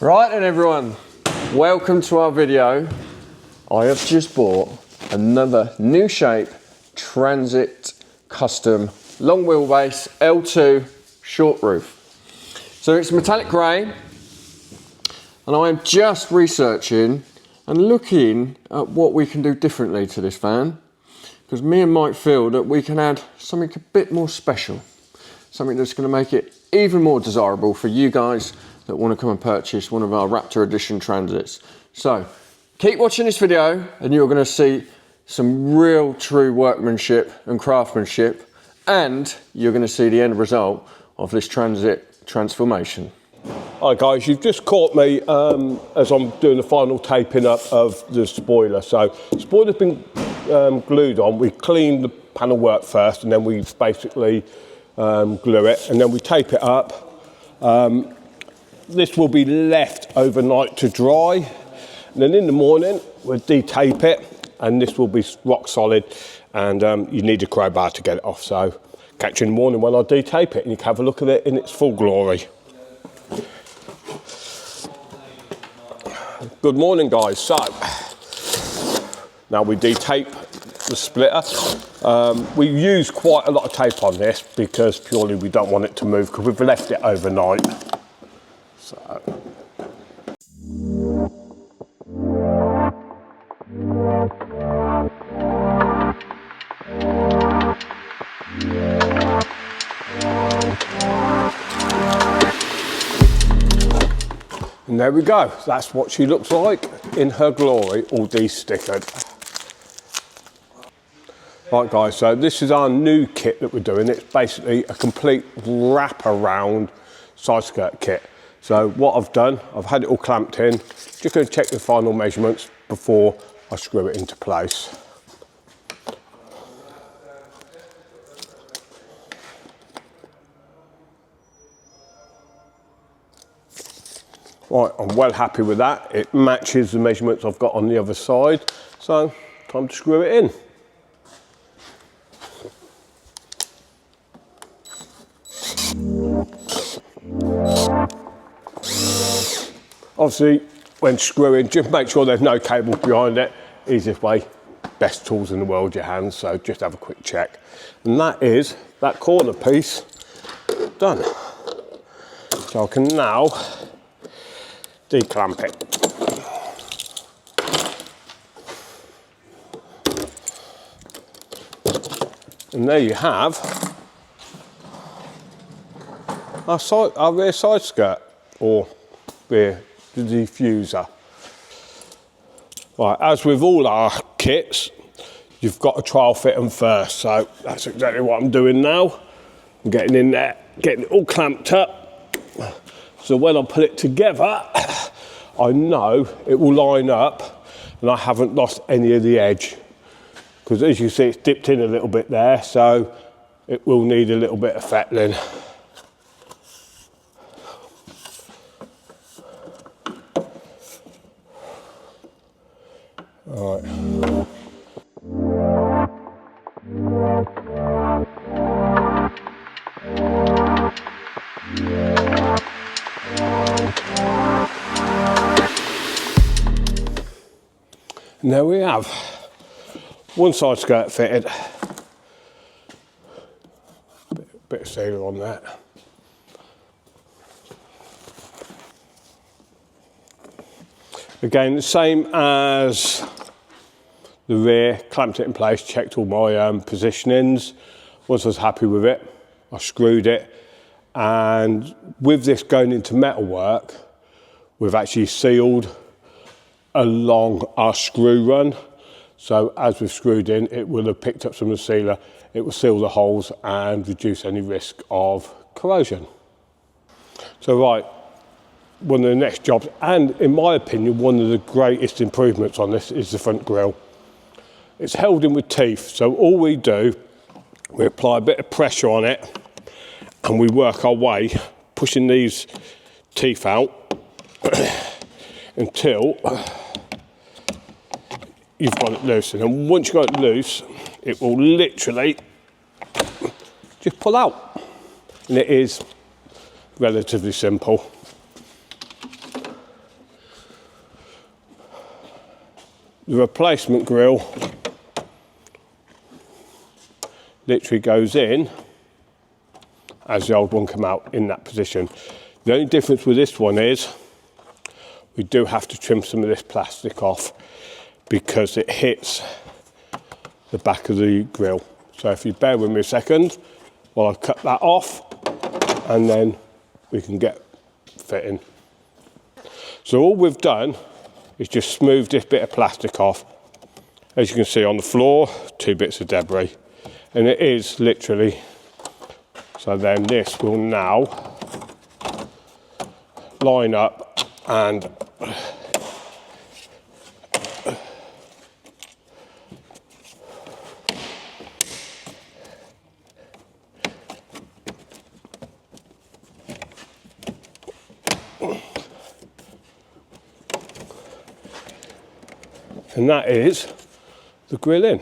Right then everyone, welcome to our video. I have just bought another new shape Transit Custom long wheelbase L2 short roof. So it's metallic grey, and I am just researching and looking at what we can do differently to this van, because me and Mike feel that we can add something a bit more special, something that's going to make it even more desirable for you guys that want to come and purchase one of our Raptor Edition Transits. So keep watching this video and you're going to see some real true workmanship and craftsmanship, and you're going to see the end result of this Transit transformation. Hi guys, you've just caught me as I'm doing the final taping up of the spoiler. So the spoiler's been glued on. We clean the panel work first, and then we basically glue it, and then we tape it up. This will be left overnight to dry, and then in the morning we'll de-tape it, and this will be rock solid, and you need a crowbar to get it off. So catch you in the morning when I de-tape it, and you can have a look at it in its full glory. Good morning guys. So now we de-tape the splitter. We use quite a lot of tape on this because purely we don't want it to move, because we've left it overnight. So and there we go. That's what she looks like in her glory, all de-stickered. Right guys, so this is our new kit that we're doing. It's basically a complete wrap-around side skirt kit. So what I've done, I've had it all clamped in. Just going to check the final measurements before I screw it into place. Right, I'm well happy with that. It matches the measurements I've got on the other side. So time to screw it in. Obviously, when screwing, just make sure there's no cable behind it. Easiest way, best tools in the world, your hands, so just have a quick check. And that is that corner piece done. So I can now declamp it. And there you have our rear side skirt, or rear diffuser. Right, as with all our kits, you've got to trial fit them first. So that's exactly what I'm doing now. I'm getting in there, getting it all clamped up. So when I put it together, I know it will line up and I haven't lost any of the edge. Because as you see, it's dipped in a little bit there, so it will need a little bit of fettling. Right. And there we have one side skirt fitted. Bit of sealer on that. Again, the same as the rear, clamped it in place, checked all my positionings. Once I was happy with it, I screwed it. And with this going into metalwork, we've actually sealed along our screw run. So as we've screwed in, it will have picked up some of the sealer. It will seal the holes and reduce any risk of corrosion. So right, one of the next jobs, and in my opinion, one of the greatest improvements on this is the front grille. It's held in with teeth, so all we do, we apply a bit of pressure on it and we work our way, pushing these teeth out until you've got it loose. And then once you've got it loose, it will literally just pull out. And it is relatively simple. the replacement grill literally goes in as the old one came out in that position. The only difference with this one is we do have to trim some of this plastic off because it hits the back of the grill. So if you bear with me a second while I cut that off, and then we can get fitting. So all we've done is just smooth this bit of plastic off. As you can see on the floor, 2 bits of debris. And it is literally, so then this will now line up and that is the grill in.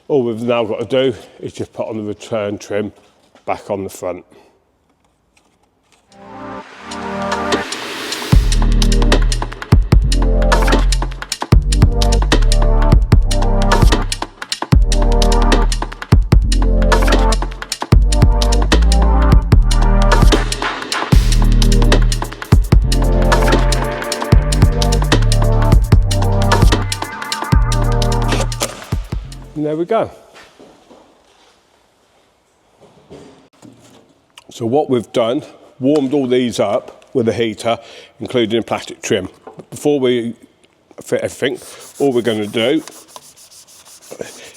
All we've now got to do is just put on the return trim back on the front. And there we go. So what we've done, warmed all these up with a heater, including a plastic trim. Before we fit everything, all we're going to do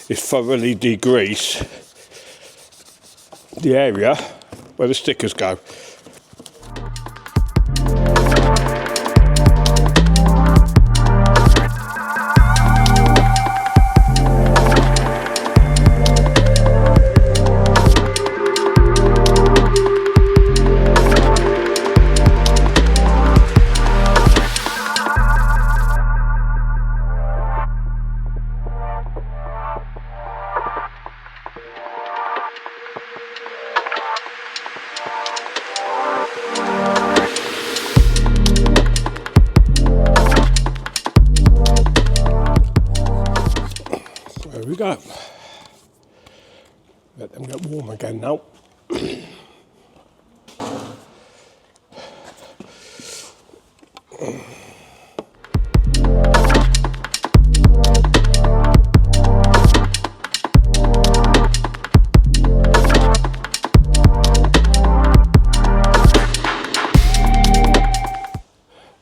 is thoroughly degrease the area where the stickers go. There we go. Let them get warm again now.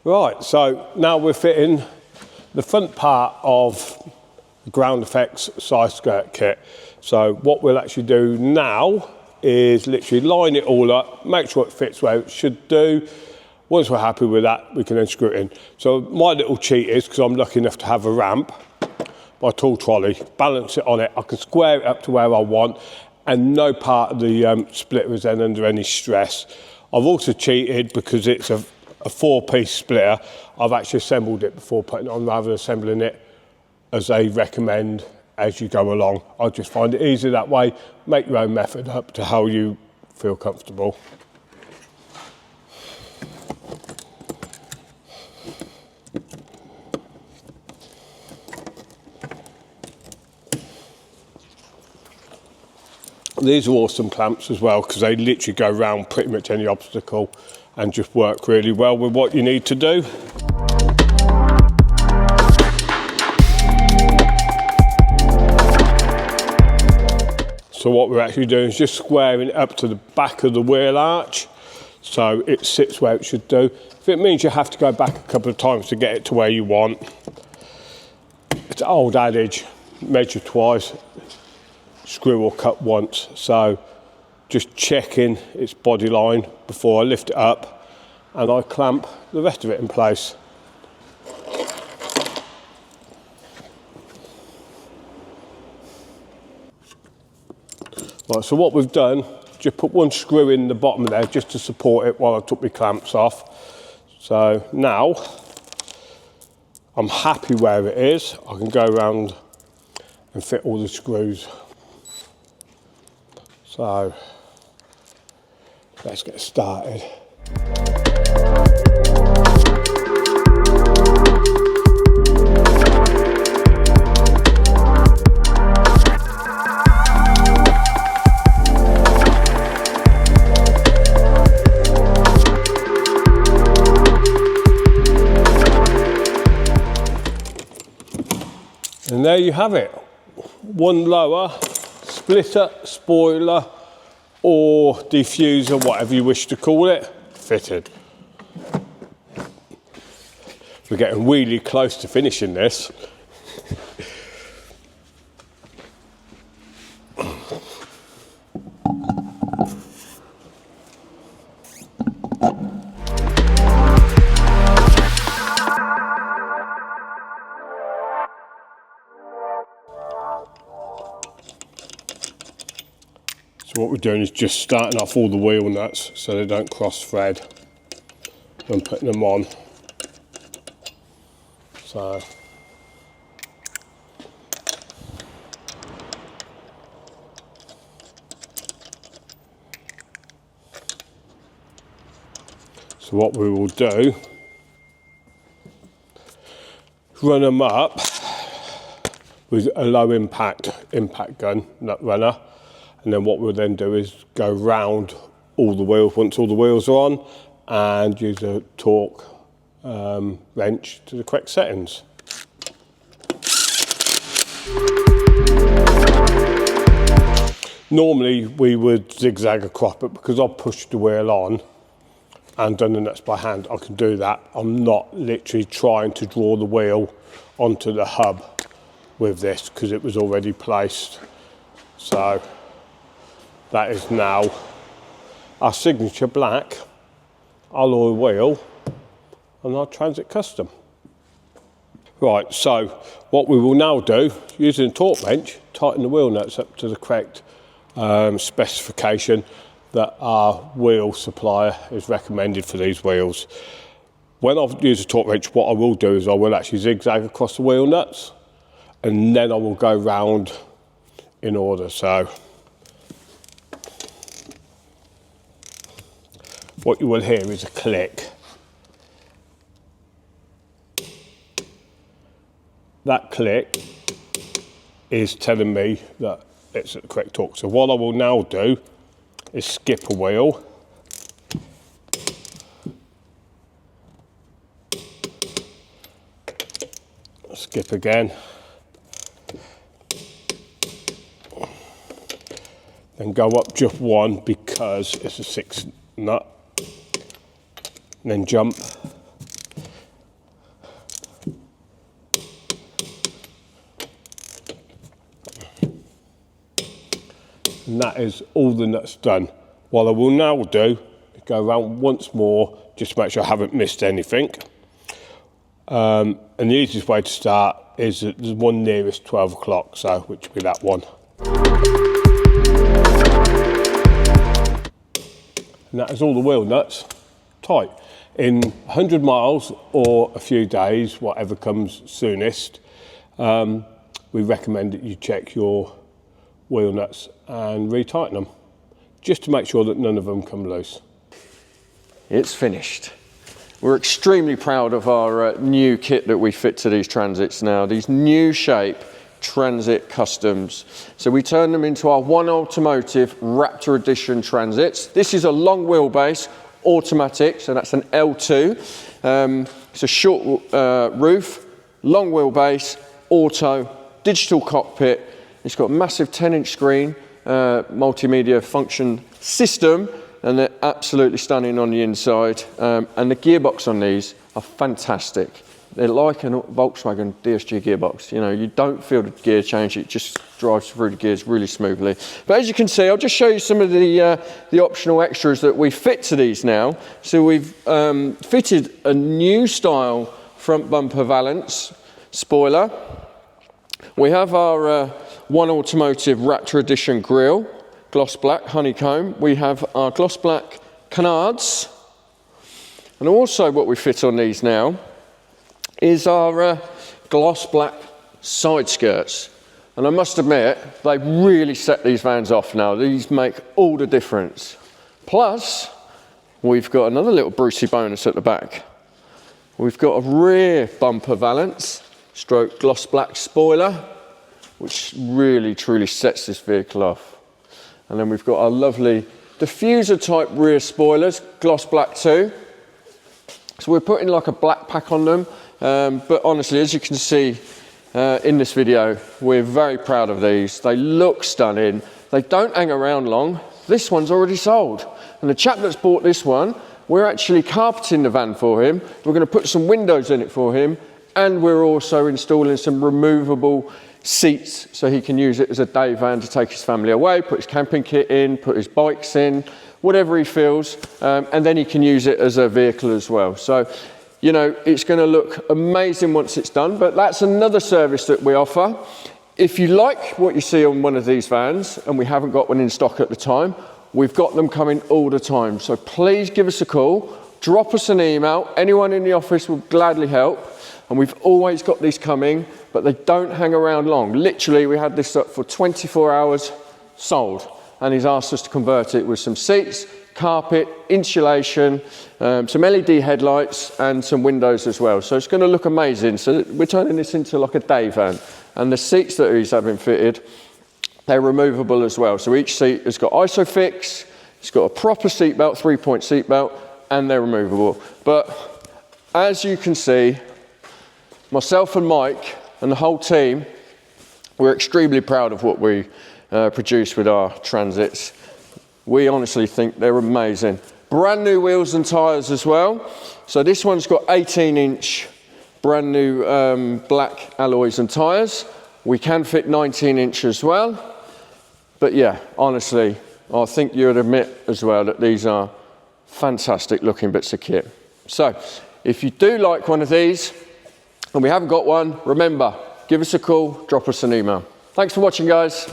Right, so now we're fitting the front part of the ground effects side skirt kit. So what we'll actually do now is literally line it all up, make sure it fits where it should do. Once we're happy with that, we can then screw it in. So my little cheat is, because I'm lucky enough to have a ramp, my tool trolley, balance it on it, I can square it up to where I want, and no part of the splitter is then under any stress. I've also cheated because it's a 4-piece splitter. I've actually assembled it before putting it on rather than assembling it as they recommend as you go along. I just find it easier that way. Make your own method up to how you feel comfortable. These are awesome clamps as well because they literally go around pretty much any obstacle and just work really well with what you need to do. So what we're actually doing is just squaring it up to the back of the wheel arch so it sits where it should do. If it means you have to go back a couple of times to get it to where you want, it's an old adage, measure twice, screw or cut once. So just checking its body line before I lift it up and I clamp the rest of it in place. Right, so what we've done, just put one screw in the bottom there just to support it while I took my clamps off. So now I'm happy where it is. I can go around and fit all the screws. So let's get started. And there you have it. One lower, splitter, spoiler, or diffuser, whatever you wish to call it, fitted. We're getting really close to finishing this. So what we're doing is just starting off all the wheel nuts so they don't cross thread and putting them on. So what we will do, run them up with a low impact gun, nut runner, and then what we'll then do is go round all the wheels once all the wheels are on and use a torque wrench to the correct settings. Normally we would zigzag across, but because I've pushed the wheel on and done the nuts by hand, I can do that. I'm not literally trying to draw the wheel onto the hub with this because it was already placed. So that is now our signature black alloy wheel on our Transit Custom. Right, so what we will now do, using a torque wrench, tighten the wheel nuts up to the correct specification that our wheel supplier is recommended for these wheels. When I've used a torque wrench, what I will do is I will actually zigzag across the wheel nuts and then I will go round in order. So what you will hear is a click. That click is telling me that it's at the correct torque. So what I will now do is skip a wheel. Skip again. Then go up just one because it's a 6 nut. And then jump. And that is all the nuts done. What I will now do is go around once more just to make sure I haven't missed anything. And the easiest way to start is the one nearest 12 o'clock, so which will be that one. And that is all the wheel nuts tight. In 100 miles or a few days, whatever comes soonest, we recommend that you check your wheel nuts and retighten them, just to make sure that none of them come loose. It's finished. We're extremely proud of our new kit that we fit to these Transits now, these new shape Transit Customs. So we turn them into our One Automotive Raptor Edition Transits. This is a long wheelbase, automatic, so that's an L2. It's a short roof, long wheelbase, auto, digital cockpit. It's got a massive 10-inch screen, multimedia function system, and they're absolutely stunning on the inside. And the gearbox on these are fantastic. They're like a Volkswagen DSG gearbox. You know, you don't feel the gear change, it just drives through the gears really smoothly. But as you can see, I'll just show you some of the optional extras that we fit to these now. So we've fitted a new style front bumper valance spoiler. We have our One Automotive Raptor Edition grille, gloss black honeycomb. We have our gloss black canards. And also what we fit on these now is our gloss black side skirts. And I must admit, they really set these vans off now. These make all the difference. Plus, we've got another little Brucey bonus at the back. We've got a rear bumper valance, stroke gloss black spoiler, which really truly sets this vehicle off. And then we've got our lovely diffuser type rear spoilers, gloss black too. So we're putting like a black pack on them, but honestly, as you can see, in this video. We're very proud of these. They look stunning. They don't hang around long. This one's already sold. And the chap that's bought this one, we're actually carpeting the van for him. We're going to put some windows in it for him, and we're also installing some removable seats so he can use it as a day van to take his family away, put his camping kit in, put his bikes in, whatever he feels, and then he can use it as a vehicle as well. So, you know, it's going to look amazing once it's done, but that's another service that we offer. If you like what you see on one of these vans, and we haven't got one in stock at the time, we've got them coming all the time. So please give us a call, drop us an email. Anyone in the office will gladly help. And we've always got these coming, but they don't hang around long. Literally, we had this up for 24 hours, sold. And he's asked us to convert it with some seats, carpet, insulation, some LED headlights, and some windows as well. So it's going to look amazing. So we're turning this into like a day van. And the seats that he's having fitted, they're removable as well. So each seat has got ISOFIX, it's got a proper seat belt, 3-point seat belt, and they're removable. But as you can see, myself and Mike and the whole team, we're extremely proud of what we produce with our Transits. We honestly think they're amazing. Brand new wheels and tyres as well. So this one's got 18-inch brand new black alloys and tyres. We can fit 19-inch as well. But yeah, honestly, I think you would admit as well that these are fantastic looking bits of kit. So if you do like one of these and we haven't got one, remember, give us a call, drop us an email. Thanks for watching, guys.